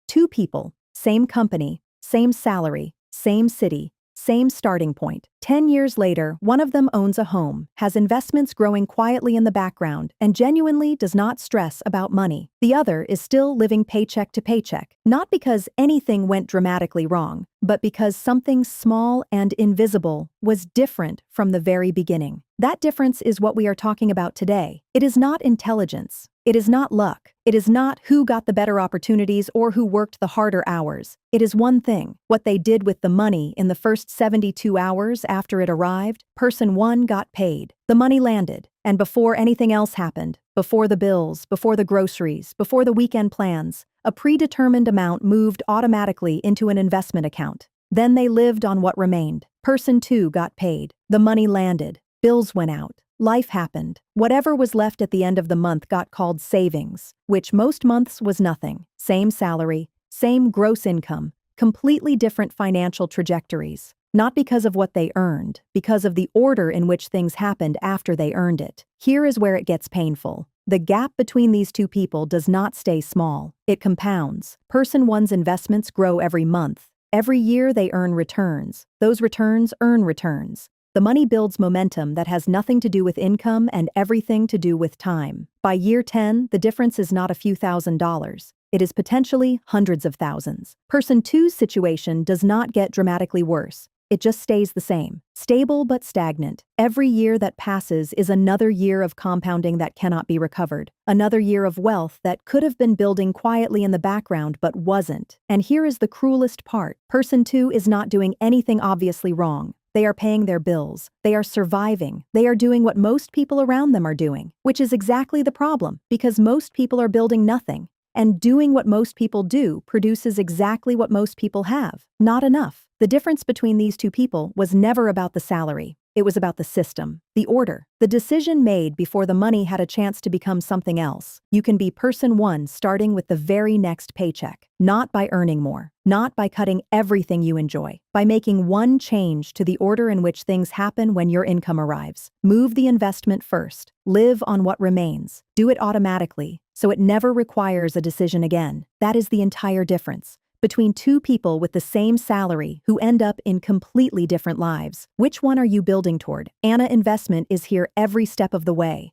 Two people, same company, same salary, same city, same starting point. 10 years later, one of them owns a home, has investments growing quietly in the background, and genuinely does not stress about money. The other is still living paycheck to paycheck, not because anything went dramatically wrong, but because something small and invisible was different from the very beginning. That difference is what we are talking about today. It is not intelligence. It is not luck. It is not who got the better opportunities or who worked the harder hours. It is one thing: what they did with the money in the first 72 hours after it arrived. Person one got paid. The money landed, and before anything else happened, before the bills, before the groceries, before the weekend plans, a predetermined amount moved automatically into an investment account. Then they lived on what remained. Person two got paid. The money landed. Bills went out. Life happened. Whatever was left at the end of the month got called savings, which most months was nothing. Same salary, same gross income, completely different financial trajectories. Not because of what they earned, because of the order in which things happened after they earned it. Here is where it gets painful. The gap between these two people does not stay small. It compounds. Person one's investments grow every month. Every year they earn returns. Those returns earn returns. The money builds momentum that has nothing to do with income and everything to do with time. By year 10, the difference is not a few $1,000s. It is potentially hundreds of thousands. Person two's situation does not get dramatically worse. It just stays the same. Stable but stagnant. Every year that passes is another year of compounding that cannot be recovered. Another year of wealth that could have been building quietly in the background but wasn't. And here is the cruelest part. Person two is not doing anything obviously wrong. They are paying their bills. They are surviving. They are doing what most people around them are doing, which is exactly the problem, because most people are building nothing. And doing what most people do produces exactly what most people have. Not enough. The difference between these two people was never about the salary. It was about the system, the order, the decision made before the money had a chance to become something else. You can be person one starting with the very next paycheck, not by earning more, not by cutting everything you enjoy, by making one change to the order in which things happen when your income arrives. Move the investment first. Live on what remains. Do it automatically, so it never requires a decision again. That is the entire difference between two people with the same salary who end up in completely different lives. Which one are you building toward? Anna Investment is here every step of the way.